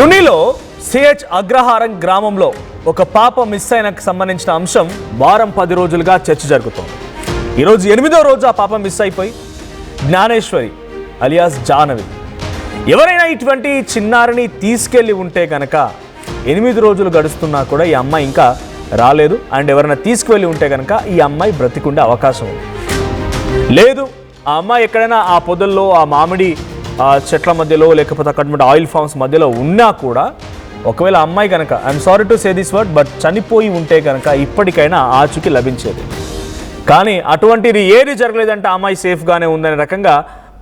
తునిలో CH అగ్రహారం గ్రామంలో ఒక పాప మిస్ అయినకు సంబంధించిన అంశం వారం 10 రోజులుగా చర్చ జరుగుతోంది. ఈరోజు 8వ రోజు ఆ పాప మిస్ అయిపోయి జ్ఞానేశ్వరి అలియాస్ జాహ్నవి. ఎవరైనా ఇటువంటి చిన్నారిని తీసుకెళ్లి ఉంటే కనుక 8 రోజులు గడుస్తున్నా కూడా ఈ అమ్మాయి ఇంకా రాలేదు. అండ్ ఎవరైనా తీసుకువెళ్ళి ఉంటే కనుక ఈ అమ్మాయి బ్రతికుండే అవకాశం ఉంది. లేదు ఆ అమ్మాయి ఎక్కడైనా ఆ పొదల్లో ఆ మామిడి చెట్ల మధ్యలో లేకపోతే అక్కడ ఆయిల్ ఫామ్స్ మధ్యలో ఉన్నా కూడా ఒకవేళ అమ్మాయి కనుక I'm sorry to say this word but చనిపోయి ఉంటే కనుక ఇప్పటికైనా ఆచూకీ లభించేది. కానీ అటువంటిది ఏది జరగలేదంటే ఆ అమ్మాయి సేఫ్గానే ఉందనే రకంగా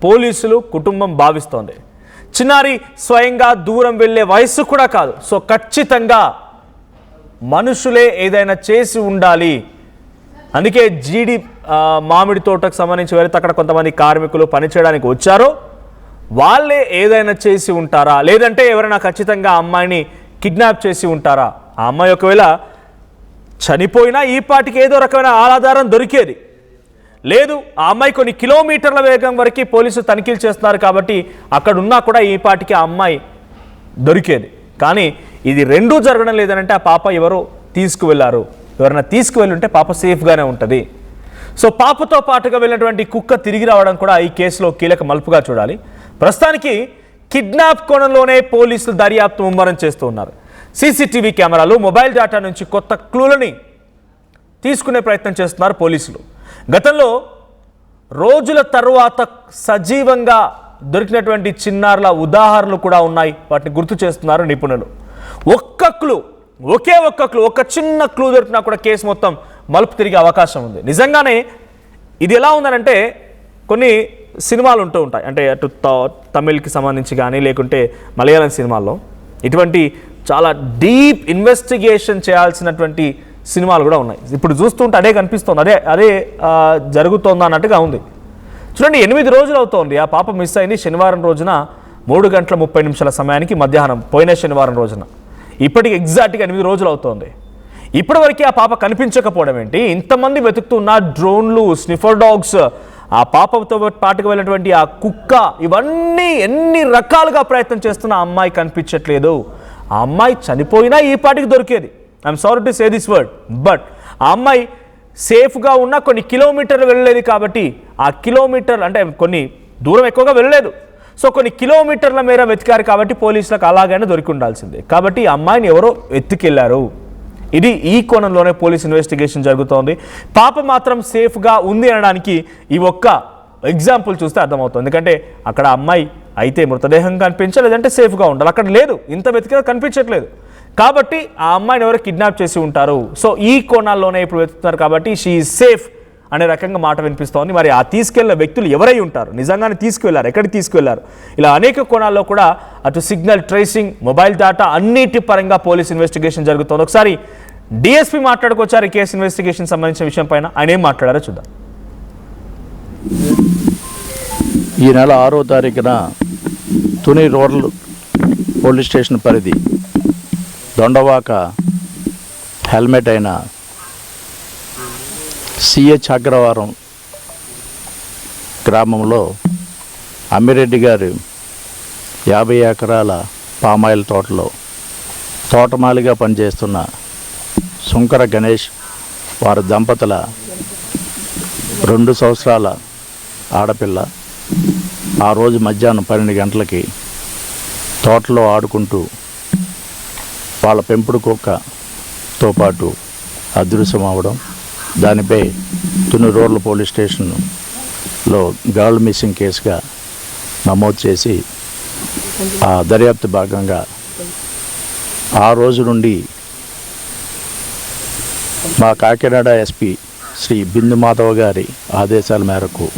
పోలీసులు కుటుంబం భావిస్తోంది. చిన్నారి స్వయంగా దూరం వెళ్ళే వయస్సు కూడా కాదు. సో ఖచ్చితంగా మనుషులే ఏదైనా చేసి ఉండాలి. అందుకే జీడి మామిడి తోటకు సంబంధించి వెళితే అక్కడ కొంతమంది కార్మికులు పనిచేయడానికి వచ్చారో వాళ్ళే ఏదైనా చేసి ఉంటారా, లేదంటే ఎవరైనా ఖచ్చితంగా అమ్మాయిని కిడ్నాప్ చేసి ఉంటారా? ఆ అమ్మాయి ఒకవేళ చనిపోయినా ఈ పాటికి ఏదో రకమైన ఆధారం దొరికేది. లేదు ఆ అమ్మాయి కొన్ని కిలోమీటర్ల వేగం వరకు పోలీసులు తనిఖీలు చేస్తున్నారు కాబట్టి అక్కడ ఉన్నా కూడా ఈ పాటికి ఆ అమ్మాయి దొరికేది. కానీ ఇది రెండూ జరగడం లేదనంటే ఆ పాప ఎవరో తీసుకువెళ్ళారు. ఎవరైనా తీసుకువెళ్ళి ఉంటే పాప సేఫ్గానే ఉంటుంది. సో పాపతో పాటుగా వెళ్ళినటువంటి కుక్క తిరిగి రావడం కూడా ఈ కేసులో కీలక మలుపుగా చూడాలి. ప్రస్తుతానికి కిడ్నాప్ కోణంలోనే పోలీసులు దర్యాప్తు ముమ్మరం చేస్తూ ఉన్నారు. సీసీటీవీ కెమెరాలు, మొబైల్ డేటా నుంచి కొత్త క్లూలని తీసుకునే ప్రయత్నం చేస్తున్నారు పోలీసులు. గతంలో రోజుల తరువాత సజీవంగా దొరికినటువంటి చిన్నారుల ఉదాహరణలు కూడా ఉన్నాయి. వాటిని గుర్తు చేస్తున్నారు నిపుణులు. ఒకే ఒక్క క్లూ, ఒక చిన్న క్లూ దొరికినా కూడా కేసు మొత్తం మలుపు తిరిగే అవకాశం ఉంది. నిజంగానే ఇది ఎలా ఉందనంటే కొన్ని సినిమాలు ఉంటూ ఉంటాయి, అంటే అటు తమిళ్కి సంబంధించి కానీ లేకుంటే మలయాళం సినిమాల్లో ఇటువంటి చాలా డీప్ ఇన్వెస్టిగేషన్ చేయాల్సినటువంటి సినిమాలు కూడా ఉన్నాయి. ఇప్పుడు చూస్తుంటే అదే కనిపిస్తుంది, అదే జరుగుతోంది అన్నట్టుగా ఉంది. చూడండి 8 రోజులు అవుతోంది ఆ పాప మిస్ అయింది. శనివారం రోజున 3:30 సమయానికి మధ్యాహ్నం పోయిన శనివారం రోజున. ఇప్పటికి ఎగ్జాక్ట్గా 8 రోజులు అవుతోంది. ఇప్పటివరకు ఆ పాప కనిపించకపోవడం ఏంటి? ఇంతమంది వెతుకుతున్న డ్రోన్లు, స్నిఫర్ డాగ్స్, ఆ పాపతో పాటుకు వెళ్ళినటువంటి ఆ కుక్క, ఇవన్నీ ఎన్ని రకాలుగా ప్రయత్నం చేస్తున్న ఆ అమ్మాయి కనిపించట్లేదు. ఆ అమ్మాయి చనిపోయినా ఈ పాటికి దొరికేది. I'm sorry to say this word but ఆ అమ్మాయి సేఫ్గా ఉన్న కొన్ని కిలోమీటర్లు వెళ్ళలేదు కాబట్టి ఆ కిలోమీటర్ అంటే కొన్ని దూరం ఎక్కువగా వెళ్ళలేదు. సో కొన్ని కిలోమీటర్ల మేర వెతికారు కాబట్టి పోలీసులకు అలాగైనా దొరికి ఉండాల్సిందే. కాబట్టి ఈ అమ్మాయిని ఎవరో ఎత్తుకెళ్లారు. ఇది ఈ కోణంలోనే పోలీస్ ఇన్వెస్టిగేషన్ జరుగుతోంది. పాప మాత్రం సేఫ్గా ఉంది అనడానికి ఈ ఒక్క ఎగ్జాంపుల్ చూస్తే అర్థమవుతుంది. ఎందుకంటే అక్కడ అమ్మాయి అయితే మృతదేహం కనిపించాలి, లేదంటే సేఫ్గా ఉండాలి. అక్కడ లేదు, ఇంత వెతికినా కనిపించట్లేదు. కాబట్టి ఆ అమ్మాయిని ఎవరో కిడ్నాప్ చేసి ఉంటారు. సో ఈ కోణాల్లోనే ఇప్పుడు వెతుకుతున్నారు కాబట్టి షీ ఈజ్ సేఫ్ అనే రకంగా మాట వినిపిస్తోంది. మరి ఆ తీసుకెళ్లిన వ్యక్తులు ఎవరై ఉంటారు, నిజంగానే తీసుకువెళ్లారు, ఎక్కడికి తీసుకువెళ్లారు, ఇలా అనేక కోణాల్లో కూడా అటు సిగ్నల్ ట్రేసింగ్, మొబైల్ డేటా అన్నిటి పరంగా పోలీస్ ఇన్వెస్టిగేషన్ జరుగుతోంది. ఒకసారి డిఎస్పీ మాట్లాడుకొచ్చారు ఈ కేసు ఇన్వెస్టిగేషన్ సంబంధించిన విషయం పైన. ఆయన ఏం మాట్లాడారో చూద్దాం. ఈ నెల 6వ తారీఖున తుని రూరల్ పోలీస్ స్టేషన్ పరిధి దొండవాక హెల్మెట్ అయిన సిహెచ్ అగ్రహారం గ్రామంలో అమ్మిరెడ్డి గారి 50 ఎకరాల పామాయిల్ తోటలో తోటమాలిగా పనిచేస్తున్న శుంకర గణేష్ వారి దంపతుల 2 సంవత్సరాల ఆడపిల్ల ఆ రోజు మధ్యాహ్నం 12 గంటలకి తోటలో ఆడుకుంటూ వాళ్ళ పెంపుడు కుక్కతో పాటు అదృశ్యం అవ్వడం, దానిపై తుని రూరల్ పోలీస్ స్టేషన్లో గర్ల్ మిస్సింగ్ కేసుగా నమోదు చేసి ఆ దర్యాప్తు భాగంగా ఆ రోజు నుండి మా కాకినాడ ఎస్పీ శ్రీ బిందు మాధవ్ గారి ఆదేశాల మేరకు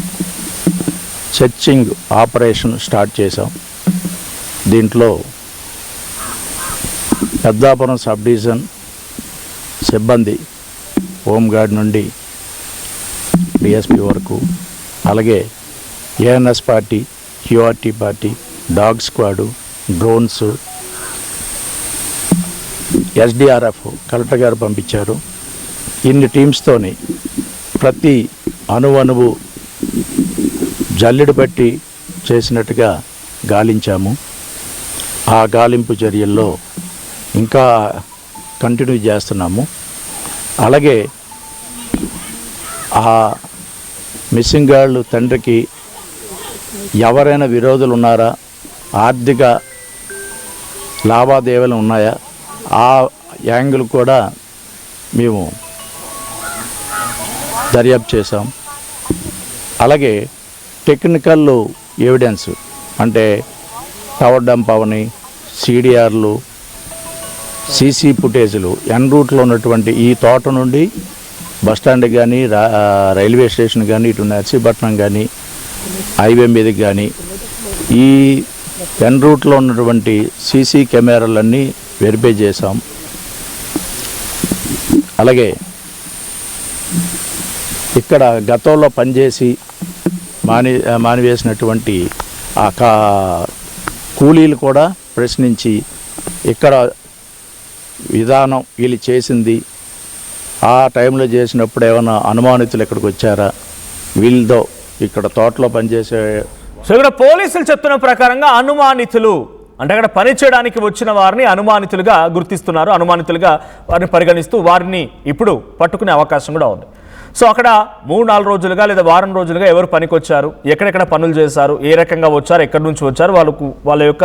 సెర్చింగ్ ఆపరేషన్ స్టార్ట్ చేశాం. దీంట్లో పెద్దాపురం సబ్ డివిజన్ సిబ్బంది, హోంగార్డ్ నుండి డిఎస్పీ వరకు, అలాగే ANS party, QRT party, dog squad, drones, SDRF collector గారు పంపించారు. ఇన్ని టీమ్స్తోని ప్రతి అణువు జల్లెడు పట్టి చేసినట్టుగా గాలించాము. ఆ గాలింపు చర్యల్లో ఇంకా కంటిన్యూ చేస్తున్నాము. అలాగే ఆ మిస్సింగ్ గర్ల్ తండ్రికి ఎవరైనా విరోధులు ఉన్నారా, ఆర్థిక లావాదేవీలు ఉన్నాయా, ఆ యాంగిల్ కూడా మేము దర్యాప్తు చేసాం. అలాగే టెక్నికల్ ఎవిడెన్స్ అంటే టవర్ డంప్ అవని, సిడిఆర్లు, సీసీ ఫుటేజ్లు ఎన్ రూట్లో ఉన్నటువంటి ఈ తోట నుండి బస్టాండ్ కానీ రైల్వే స్టేషన్ కానీ ఇటు నర్సీపట్నం కానీ హైవే మీదకి కానీ ఈ ఎన్ రూట్లో ఉన్నటువంటి సీసీ కెమెరాలన్నీ వెరిఫై చేసాం. అలాగే ఇక్కడ గతంలో పనిచేసి మానివేసినటువంటి ఆ కూలీలు కూడా ప్రశ్నించి ఇక్కడ విధానం వీళ్ళు చేసింది, ఆ టైంలో చేసినప్పుడు ఏమైనా అనుమానితులు ఇక్కడికి వచ్చారా, వీళ్ళతో ఇక్కడ తోటలో పనిచేసే. సో ఇక్కడ పోలీసులు చెప్తున్న ప్రకారంగా అనుమానితులు అంటే అక్కడ పని చేయడానికి వచ్చిన వారిని అనుమానితులుగా గుర్తిస్తున్నారు, అనుమానితులుగా వారిని పరిగణిస్తూ వారిని ఇప్పుడు పట్టుకునే అవకాశం కూడా ఉంది. సో అక్కడ 3-4 రోజులుగా లేదా వారం రోజులుగా ఎవరు పనికి వచ్చారు, ఎక్కడెక్కడ పనులు చేశారు, ఏ రకంగా వచ్చారు, ఎక్కడి నుంచి వచ్చారు, వాళ్ళ యొక్క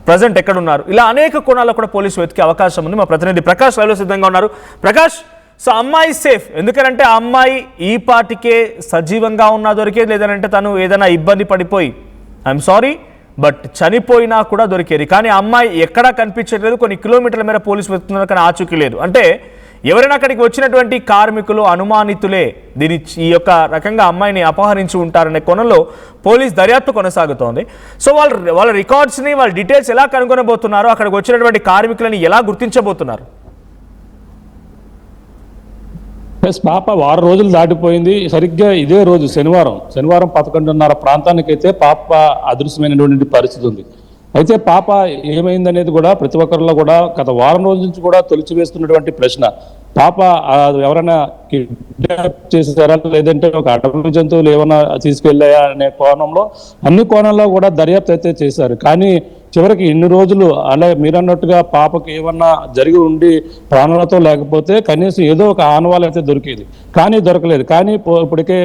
ప్రజెంట్ ఎక్కడున్నారు, ఇలా అనేక కోణాల్లో కూడా పోలీసు వెతికే అవకాశం ఉంది. మా ప్రతినిధి ప్రకాష్ లైవ్లో సిద్ధంగా ఉన్నారు. ప్రకాష్, సో అమ్మాయి సేఫ్, ఎందుకంటే ఆ అమ్మాయి ఈ పాటికే సజీవంగా ఉన్నా దొరికేది, లేదంటే తను ఏదైనా ఇబ్బంది పడిపోయి ఐఎమ్ సారీ బట్ చనిపోయినా కూడా దొరికేది. కానీ అమ్మాయి ఎక్కడా కనిపించట్లేదు, కొన్ని కిలోమీటర్ల మేర పోలీసు వెతుకుతున్నారు కానీ ఆచూకీ లేదు. అంటే ఎవరైనా అక్కడికి వచ్చినటువంటి కార్మికులు అనుమానితులే ఈ యొక్క రకంగా అమ్మాయిని అపహరించి ఉంటారనే కోణంలో పోలీస్ దర్యాప్తు కొనసాగుతోంది. సో వాళ్ళ రికార్డ్స్ని, వాళ్ళ డీటెయిల్స్ ఎలా కనుగొనబోతున్నారు, అక్కడికి వచ్చినటువంటి కార్మికులని ఎలా గుర్తించబోతున్నారు? పాప 6 రోజులు దాటిపోయింది. సరిగ్గా ఇదే రోజు శనివారం 11:30 ప్రాంతానికైతే పాప అదృశ్యమైనటువంటి పరిస్థితి ఉంది. అయితే పాప ఏమైందనేది కూడా ప్రతి ఒక్కరిలో కూడా గత వారం రోజుల నుంచి కూడా తొలిచివేస్తున్నటువంటి ప్రశ్న. పాప ఎవరైనా కిడ్నాప్ చేసారా, లేదంటే ఒక అటవీ జంతువులు ఏమైనా తీసుకెళ్ళాయా అనే కోణంలో అన్ని కోణాల్లో కూడా దర్యాప్తు అయితే చేశారు. కానీ చివరికి ఇన్ని రోజులు అలా మీరు అన్నట్టుగా పాపకి ఏమన్నా జరిగి ఉండి ప్రాణాలతో లేకపోతే కనీసం ఏదో ఒక ఆనవాళ్ళు అయితే దొరికేది, కానీ దొరకలేదు. కానీ ఇప్పటికే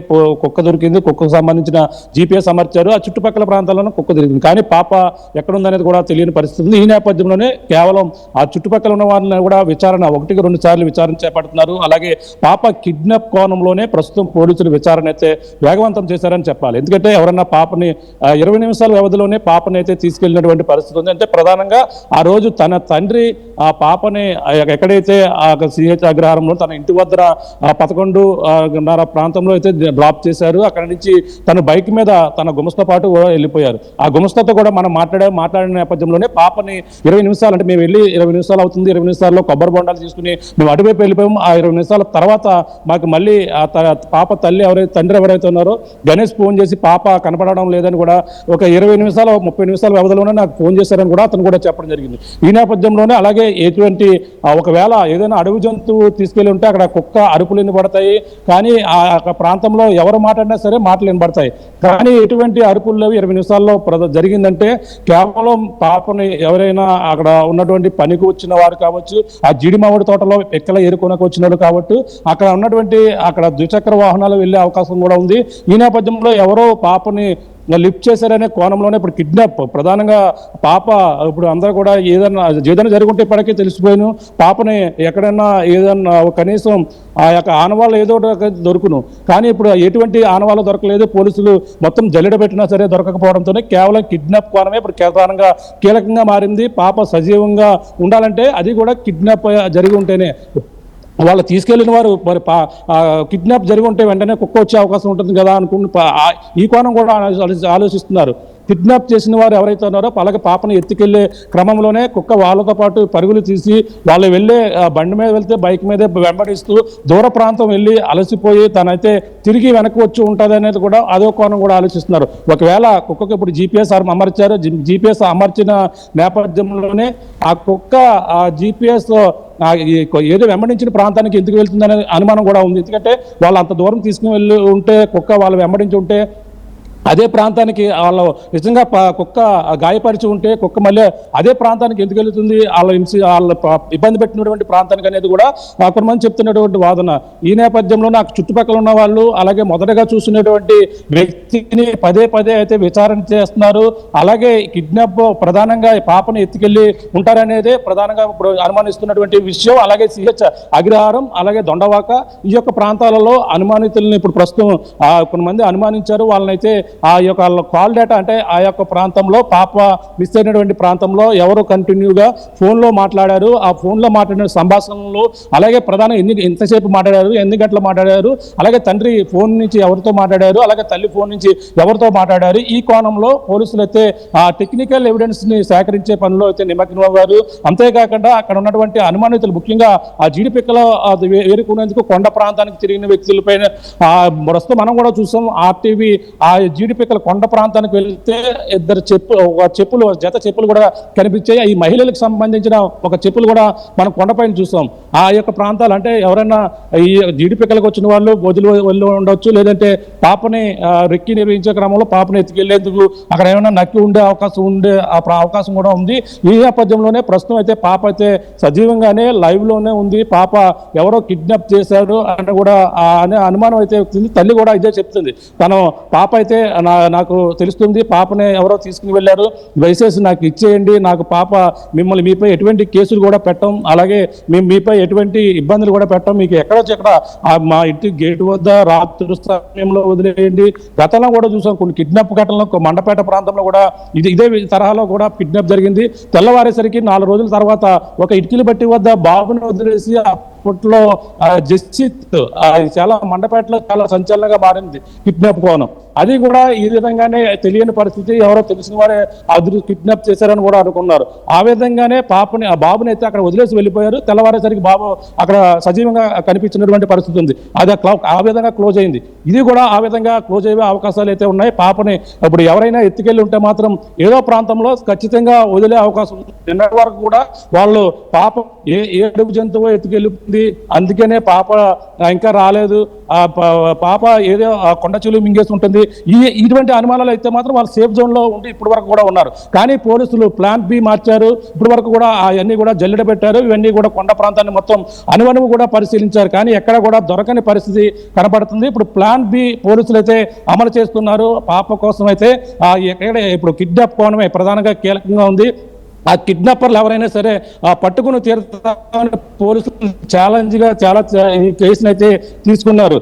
కుక్క దొరికింది, కుక్కకు సంబంధించిన జీపీఎస్ అమర్చారు, ఆ చుట్టుపక్కల ప్రాంతాల్లోనే కుక్క దొరికింది, కానీ పాప ఎక్కడుందనేది కూడా తెలియని పరిస్థితి ఉంది. ఈ నేపథ్యంలోనే కేవలం ఆ చుట్టుపక్కల ఉన్న వారిని కూడా విచారణ 1-2 సార్లు విచారణ చేపడుతున్నారు. అలాగే పాప కిడ్నాప్ కోణంలోనే ప్రస్తుతం పోలీసులు విచారణ అయితే వేగవంతం చేశారని చెప్పాలి. ఎందుకంటే ఎవరన్నా పాపని 20 నిమిషాల వ్యవధిలోనే పాపని అయితే తీసుకెళ్లినటువంటి పరిస్థితి ఉంది. అంటే ప్రధానంగా ఆ రోజు తన తండ్రి ఆ పాపని ఎక్కడైతే ఆ సిహెచ్ అగ్రహారంలో తన ఇంటి వద్ద 11:30 ప్రాంతంలో అయితే డ్రాప్ చేశారు. అక్కడి నుంచి తన బైక్ మీద తన గుమస్తో పాటు వెళ్ళిపోయారు. ఆ గుమస్తాతో కూడా మనం మాట్లాడిన నేపథ్యంలోనే పాపని 20 నిమిషాలు అంటే మేము వెళ్ళి 20 నిమిషాలు అవుతుంది, 20 నిమిషాల్లో కొబ్బరి బొండాలు తీసుకుని మేము అటువైపు వెళ్ళిపోయాము. ఆ 20 నిమిషాల తర్వాత మాకు మళ్ళీ పాప తండ్రి ఎవరైతే ఉన్నారో గణేష్ ఫోన్ చేసి పాప కనపడడం లేదని కూడా ఒక 20 నిమిషాలు 30 నిమిషాల వ్యవధిలోనే నాకు ఫోన్ చేశారని కూడా అతను కూడా చెప్పడం జరిగింది. ఈ నేపథ్యంలోనే అలాగే ఎటువంటి ఒకవేళ ఏదైనా అడవి జంతువు తీసుకెళ్లి ఉంటే అక్కడ కుక్క అరుపులు వినబడతాయి, కానీ ఆ ప్రాంతంలో ఎవరు మాట్లాడినా సరే మాటలు వినబడతాయి. కానీ ఎటువంటి అరుపులు లేవు. 20 నిమిషాల్లో జరిగిందంటే కేవలం పాపని ఎవరైనా అక్కడ ఉన్నటువంటి పనికి వచ్చిన వారు కావచ్చు, ఆ జీడిమామిడి తోటలో ఎక్కల ఏరుకొనకు వచ్చినాడు కాబట్టి అక్కడ ఉన్నటువంటి ద్విచక్ర వాహనాలు వెళ్ళే అవకాశం కూడా ఉంది. ఈ నేపథ్యంలో ఎవరో పాపని లిఫ్ట్ చేశారనే కోణంలోనే ఇప్పుడు కిడ్నాప్ ప్రధానంగా పాప ఇప్పుడు అందరూ కూడా ఏదైనా జరుగుంటే ఇప్పటికే తెలిసిపోయాను. పాపని ఎక్కడైనా ఏదన్నా కనీసం ఆ యొక్క ఆనవాళ్ళు ఏదో దొరుకును, కానీ ఇప్పుడు ఎటువంటి ఆనవాళ్ళు దొరకలేదు. పోలీసులు మొత్తం జల్లెడ పెట్టినా సరే దొరకకపోవడంతోనే కేవలం కిడ్నాప్ కోణమే ఇప్పుడు ప్రధానంగా కీలకంగా మారింది. పాప సజీవంగా ఉండాలంటే అది కూడా కిడ్నాప్ జరిగి ఉంటేనే. వాళ్ళు తీసుకెళ్లిన వారు మరి కిడ్నాప్ జరిగి ఉంటే వెంటనే కుక్క వచ్చే అవకాశం ఉంటుంది కదా అనుకుని ఈ కోణం కూడా ఆలోచిస్తున్నారు. కిడ్నాప్ చేసిన వారు ఎవరైతే ఉన్నారో అలాగే పాపను ఎత్తుకెళ్లే క్రమంలోనే కుక్క వాళ్ళతో పాటు పరుగులు తీసి వాళ్ళు వెళ్ళే బండి మీద వెళ్తే బైక్ మీదే వెంబడిస్తూ దూర ప్రాంతం వెళ్ళి అలసిపోయి తనైతే తిరిగి వెనక్కి వచ్చి ఉంటుంది అనేది కూడా అదో కోణం కూడా ఆలోచిస్తున్నారు. ఒకవేళ కుక్కకు ఇప్పుడు జీపీఎస్ అమర్చారు, జీపీఎస్ అమర్చిన నేపథ్యంలోనే ఆ కుక్క ఆ జీపీఎస్ ఏదో వెంబడించిన ప్రాంతానికి ఎందుకు వెళ్తుందనే అనుమానం కూడా ఉంది. ఎందుకంటే వాళ్ళు అంత దూరం తీసుకుని వెళ్ళి ఉంటే కుక్క వాళ్ళు వెంబడించి ఉంటే అదే ప్రాంతానికి వాళ్ళు నిజంగా కుక్క గాయపరిచి ఉంటే కుక్క మళ్ళీ అదే ప్రాంతానికి ఎందుకు వెళుతుంది, వాళ్ళ ఇబ్బంది పెట్టినటువంటి ప్రాంతానికి అనేది కూడా కొంతమంది చెప్తున్నటువంటి వాదన. ఈ నేపథ్యంలో నాకు చుట్టుపక్కల ఉన్న వాళ్ళు అలాగే మొదటగా చూసినటువంటి వ్యక్తిని పదే పదే అయితే విచారణ చేస్తున్నారు. అలాగే కిడ్నాప్ ప్రధానంగా పాపను ఎత్తుకెళ్లి ఉంటారనేదే ప్రధానంగా ఇప్పుడు అనుమానిస్తున్నటువంటి విషయం. అలాగే సిహెచ్ అగ్రహారం అలాగే దొండవాక ఈ యొక్క ప్రాంతాలలో అనుమానితులను ఇప్పుడు ప్రస్తుతం కొంతమంది అనుమానించారు. వాళ్ళనైతే ఆ యొక్క కాల్ డేటా అంటే ఆ యొక్క ప్రాంతంలో పాప మిస్ అయినటువంటి ప్రాంతంలో ఎవరు కంటిన్యూగా ఫోన్లో మాట్లాడారు, ఆ ఫోన్లో మాట్లాడిన సంభాషణలు అలాగే ప్రధాన ఎంతసేపు మాట్లాడారు, ఎన్ని గంటలు మాట్లాడారు, అలాగే తండ్రి ఫోన్ నుంచి ఎవరితో మాట్లాడారు, అలాగే తల్లి ఫోన్ నుంచి ఎవరితో మాట్లాడారు. ఈ కోణంలో పోలీసులు అయితే ఆ టెక్నికల్ ఎవిడెన్స్ ని సేకరించే పనిలో అయితే నిమగ్నమయ్యారు. అంతేకాకుండా అక్కడ ఉన్నటువంటి అనుమానితులు ముఖ్యంగా ఆ జీడిపిక్కలో వేరుకునేందుకు కొండ ప్రాంతానికి తిరిగిన వ్యక్తులపైన ప్రస్తుతం మనం కూడా చూసాం. ఆర్టీవీ ఆ జీడిపిక్కల కొండ ప్రాంతానికి వెళ్తే ఇద్దరు చెప్పులు జత చెప్పులు కూడా కనిపించాయి. ఈ మహిళలకు సంబంధించిన ఒక చెప్పులు కూడా మనం కొండపైన చూసాం. ఆ యొక్క ప్రాంతాలు అంటే ఎవరైనా ఈ జీడిపిక్కలకు వచ్చిన వాళ్ళు వదిలి వెళ్ళి ఉండొచ్చు, లేదంటే పాపని రెక్కి నిర్వహించే క్రమంలో పాపని ఎత్తుకెళ్లేందుకు అక్కడ ఏమైనా నక్కి ఉండే అవకాశం కూడా ఉంది. ఈ నేపథ్యంలోనే ప్రస్తుతం అయితే పాప అయితే సజీవంగానే లైవ్ లోనే ఉంది. పాప ఎవరో కిడ్నాప్ చేశారు అని కూడా అనే అనుమానం అయితే వచ్చింది. తల్లి కూడా ఇదే చెప్తుంది. పాప అయితే నాకు తెలుస్తుంది, పాపనే ఎవరో తీసుకుని వెళ్ళారు, దయచేసి నాకు ఇచ్చేయండి, నాకు పాప మీపై ఎటువంటి కేసులు కూడా పెట్టం, అలాగే మేము మీపై ఎటువంటి ఇబ్బందులు కూడా పెట్టం, మీకు ఎక్కడ మా ఇంటి గేటు వద్ద రాత్రి సమయంలో వదిలేయండి. గతంలో కూడా చూసాం కొన్ని కిడ్నాప్ ఘటనలు మండపేట ప్రాంతంలో కూడా ఇదే తరహాలో కూడా కిడ్నాప్ జరిగింది. తెల్లవారేసరికి 4 రోజుల తర్వాత ఒక ఇటుకలు బట్టి వద్ద బాబుని వదిలేసి అప్పట్లో జస్జిత్ చాలా మండపేటలో చాలా సంచలనంగా మారింది కిడ్నాప్ కోణం. అది కూడా ఈ విధంగానే తెలియని పరిస్థితి, ఎవరో తెలిసిన వారే కిడ్నాప్ చేశారని కూడా అనుకున్నారు. ఆ విధంగానే ఆ బాబుని అయితే అక్కడ వదిలేసి వెళ్ళిపోయారు. తెల్లవారేసరికి బాబు అక్కడ సజీవంగా కనిపించినటువంటి పరిస్థితి ఉంది. అది ఆ విధంగా క్లోజ్ అయింది. ఇది కూడా ఆ విధంగా క్లోజ్ అయ్యే అవకాశాలు అయితే ఉన్నాయి. పాపని ఇప్పుడు ఎవరైనా ఎత్తుకెళ్ళి ఉంటే మాత్రం ఏదో ప్రాంతంలో ఖచ్చితంగా వదిలే అవకాశం ఉంది. నిన్నటి వరకు కూడా వాళ్ళు పాప ఏ అడుగు జంతువు ఎత్తుకెళ్ళింది, అందుకనే పాప ఇంకా రాలేదు, పాప ఏదో కొండ చెలువు మింగేసి ఉంటుంది, ఇటువంటి అనుమానాలు అయితే మాత్రం వాళ్ళు సేఫ్ జోన్ లో ఉండి ఇప్పటి వరకు కూడా ఉన్నారు. కానీ పోలీసులు ప్లాన్ బి మార్చారు. ఇప్పటి వరకు కూడా అవన్నీ కూడా జల్లెడ పెట్టారు. ఇవన్నీ కూడా కొండ ప్రాంతాన్ని మొత్తం అనువనువు కూడా పరిశీలించారు. కానీ ఎక్కడ కూడా దొరకని పరిస్థితి కనపడుతుంది. ఇప్పుడు ప్లాన్ బి పోలీసులు అయితే అమలు చేస్తున్నారు. పాప కోసం అయితే ఇప్పుడు కిడ్నాప్ కోణమే ప్రధానంగా కీలకంగా ఉంది. ఆ కిడ్నాపర్లు ఎవరైనా సరే పట్టుకుని తీరుతామని పోలీసులు ఛాలెంజ్గా చాలా ఈ కేసును అయితే తీసుకున్నారు.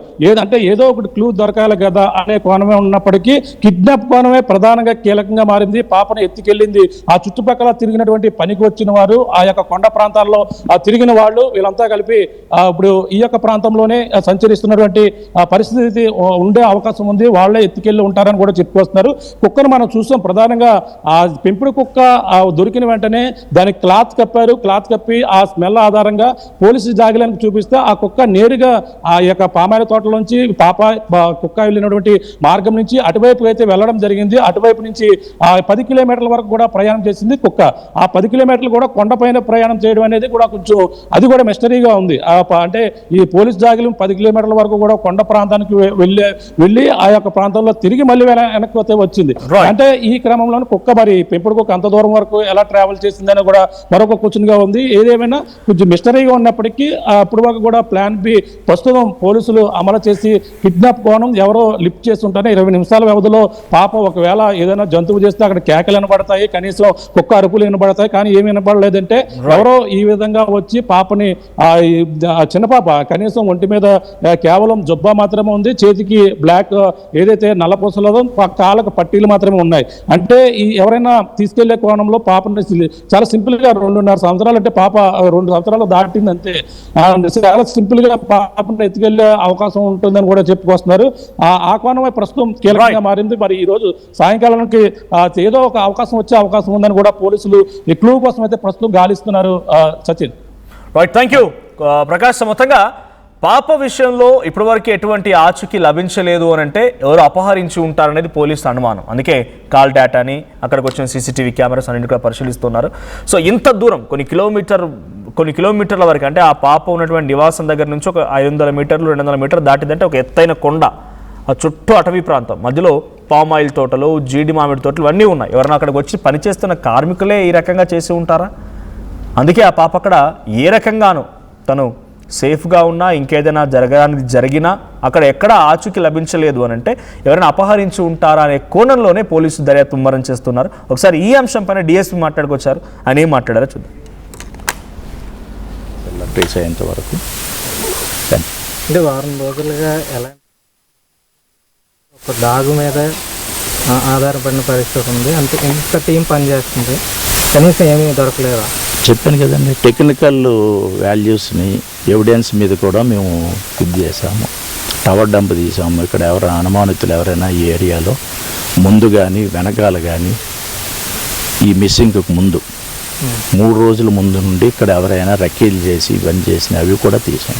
ఏదో ఒకటి క్లూ దొరకాలి కదా అనే కోణమే ఉన్నప్పటికీ కిడ్నాప్ కోణమే ప్రధానంగా కీలకంగా మారింది. పాపను ఎత్తుకెళ్ళింది ఆ చుట్టుపక్కల తిరిగినటువంటి పనికి వచ్చిన వారు, ఆ యొక్క కొండ ప్రాంతాల్లో తిరిగిన వాళ్ళు, వీళ్ళంతా కలిపి ఇప్పుడు ఈ యొక్క ప్రాంతంలోనే సంచరిస్తున్నటువంటి పరిస్థితి ఉండే అవకాశం ఉంది. వాళ్ళే ఎత్తుకెళ్ళి ఉంటారని కూడా చెప్పుకొస్తున్నారు. కుక్కను మనం చూసాం. ప్రధానంగా ఆ పెంపుడు కుక్క దొరికిన వెంటనే దానికి క్లాత్ కప్పి ఆ స్మెల్ ఆధారంగా పోలీసు జాగిలానికి చూపిస్తే ఆ కుక్క నేరుగా ఆ యొక్క పామాయిల తోటలోంచి కుక్క వెళ్ళినటువంటి మార్గం నుంచి అటువైపు అయితే వెళ్ళడం జరిగింది. అటువైపు నుంచి 10 కిలోమీటర్ల వరకు కూడా ప్రయాణం చేసింది కుక్క. ఆ 10 కిలోమీటర్లు కూడా కొండపైన ప్రయాణం చేయడం అనేది కూడా కొంచెం అది కూడా మిస్టరీగా ఉంది. అంటే ఈ పోలీస్ జాగిలం 10 కిలోమీటర్ల వరకు కూడా కొండ ప్రాంతానికి వెళ్ళి ఆ యొక్క ప్రాంతంలో తిరిగి మళ్ళీ వెనక్కి వచ్చింది. అంటే ఈ క్రమంలో కుక్క మరి పెంపుడు కుక్క అంత దూరం వరకు ఎలా ట్రావెల్ చేసిందని కూడా మరొక క్వశ్చన్గా ఉంది. ఏదేమైనా కొంచెం మిస్టరీగా ఉన్నప్పటికీ అప్పుడు వరకు కూడా ప్లాన్ బి ప్రస్తుతం పోలీసులు అమలు చేసి కిడ్నాప్ కోణం ఎవరో లిఫ్ట్ చేసి ఉంటారని 20 నిమిషాల వ్యవధిలో పాప ఒకవేళ ఏదైనా జంతువు చేస్తే అక్కడ కేకలు వినబడతాయి, కనీసం కుక్క అరుపులు వినబడతాయి, కానీ ఏమి వినబడలేదంటే ఎవరో ఈ విధంగా వచ్చి పాపని చిన్న పాప కనీసం ఒంటి మీద కేవలం జుబ్బా మాత్రమే ఉంది, చేతికి బ్లాక్ ఏదైతే నల్లపూసలదో కాళ్ళకు పట్టీలు మాత్రమే ఉన్నాయి. అంటే ఎవరైనా తీసుకెళ్లే కోణంలో పాపని చాలా సింపుల్ గా 2.5 సంవత్సరాలు అంటే పాప 2 సంవత్సరాలు దాటింది అంతే. చాలా సింపుల్ గా పాపను ఎత్తుకెళ్లే అవకాశం ఉంటుందని కూడా చెప్పుకొస్తున్నారు. ఆ కోణమే ప్రస్తుతం కీలకంగా మారింది. మరి ఈ రోజు సాయంకాలానికి ఏదో ఒక అవకాశం వచ్చే అవకాశం ఉందని కూడా పోలీసులు ఈ క్లూ కోసం అయితే ప్రస్తుతం గాలిస్తున్నారు. Sachin, right, thank you Prakash. మొత్తంగా పాప విషయంలో ఇప్పటివరకు ఎటువంటి ఆచూకీ లభించలేదు అని అంటే ఎవరు అపహరించి ఉంటారనేది పోలీసు అనుమానం. అందుకే కాల్ డేటాని అక్కడికి వచ్చిన సీసీటీవీ కెమెరాస్ అన్నింటి కూడా పరిశీలిస్తున్నారు. సో ఇంత దూరం కొన్ని కిలోమీటర్ల వరకు అంటే ఆ పాప ఉన్నటువంటి నివాసం దగ్గర నుంచి ఒక 500 మీటర్లు 200 మీటర్లు దాటిందంటే ఒక ఎత్తైన కొండ, ఆ చుట్టూ అటవీ ప్రాంతం, మధ్యలో పామ్ ఆయిల్ తోటలు, జీడి మామిడి తోటలు ఇవన్నీ ఉన్నాయి. ఎవరైనా అక్కడికి వచ్చి పనిచేస్తున్న కార్మికులే ఈ రకంగా చేసి ఉంటారా? అందుకే ఆ పాప అక్కడ ఏ రకంగానూ తను సేఫ్గా ఉన్నా, ఇంకేదైనా జరిగినా అక్కడ ఎక్కడ ఆచూకీ లభించలేదు అని అంటే ఎవరైనా అపహరించి ఉంటారా అనే కోణంలోనే పోలీసులు దర్యాప్తు ముమ్మరం చేస్తున్నారు. ఒకసారి ఈ అంశం పైన డిఎస్పీ మాట్లాడుకొచ్చారు. ఆయన ఏం మాట్లాడారో చూద్దాం. ట్రేస్ అయ్యేంత వరకు అంటే వారం రోజులుగా ఎలా ఒక డాగ్ మీద ఆధారపడిన పరిస్థితి ఉంది. అంతే ఇంత టీం పనిచేస్తుంది, కనీసం ఏమీ దొరకలేదా? చెప్పాను కదండి, టెక్నికల్ వాల్యూస్ని ఎవిడెన్స్ మీద కూడా మేము ఇది చేసాము. టవర్ డంప్ తీసాము. ఇక్కడ అనుమానితులు ఎవరైనా ఈ ఏరియాలో ముందు కానీ వెనకాల కానీ ఈ మిస్సింగ్కి ముందు 3 రోజుల ముందు నుండి ఇక్కడ ఎవరైనా రక్కీలు చేసి ఇవన్నీ చేసిన అవి కూడా తీసాం.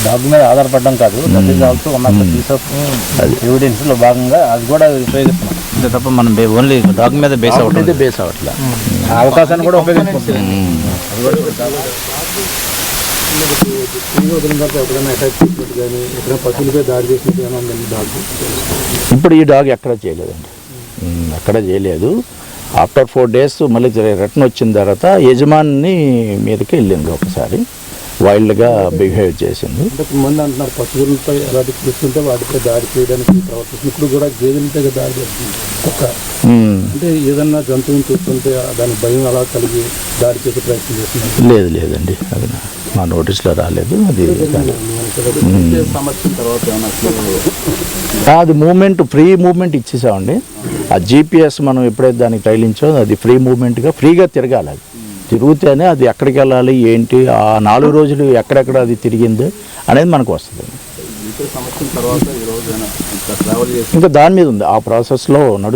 డాగ్ మీద ఆధారపడడం కాదు, ఎవిడెన్స్ లో భాగంగా అది కూడా ఉపయోగిస్తున్నాం. అంతే తప్ప మనం ఓన్లీ డాగ్ మీద బేస్ అవ్వట్లేదు, బేస్ అవ్వట్లా. అవకాశాన్ని కూడా ఉపయోగించుకుంటున్నాం. ఇప్పుడు ఈ డాగ్ ఎక్కడ చేయలేదండి, ఎక్కడ చేయలేదు. ఆఫ్టర్ 4 days మళ్ళీ రిటర్న్ వచ్చిన తర్వాత యజమాని మీదకి వెళ్ళింది. ఒకసారి వైల్డ్గా బిహేవ్ చేసింది. కొంతమంది అంటున్నారు పశువులపై అలాంటి చూస్తుంటే వాటిపై దాడి చేయడానికి ప్రవర్తిస్తుంది. ఇప్పుడు కూడా గేదెలపై దాడి చేస్తుంది కుక్క. అంటే ఏదన్నా జంతువుని చూస్తుంటే దాని భయం అలా కలిగి దాడి చేసే ప్రయత్నం చేస్తుంది. లేదండి, అది మా నోటీస్లో రాలేదు. అది అది మూమెంట్, ఫ్రీ మూమెంట్ ఇచ్చేసామండి. ఆ GPS మనం ఎప్పుడైతే దానికి తగిలించో అది ఫ్రీ మూమెంట్గా ఫ్రీగా తిరగాలి. అది తిరుగుతేనే అది ఎక్కడికి వెళ్ళాలి ఏంటి, ఆ 4 రోజులు ఎక్కడెక్కడ అది తిరిగింది అనేది మనకు వస్తుంది. ఇంకా దాని మీద ఉంది, ఆ ప్రాసెస్లో నడుస్తుంది.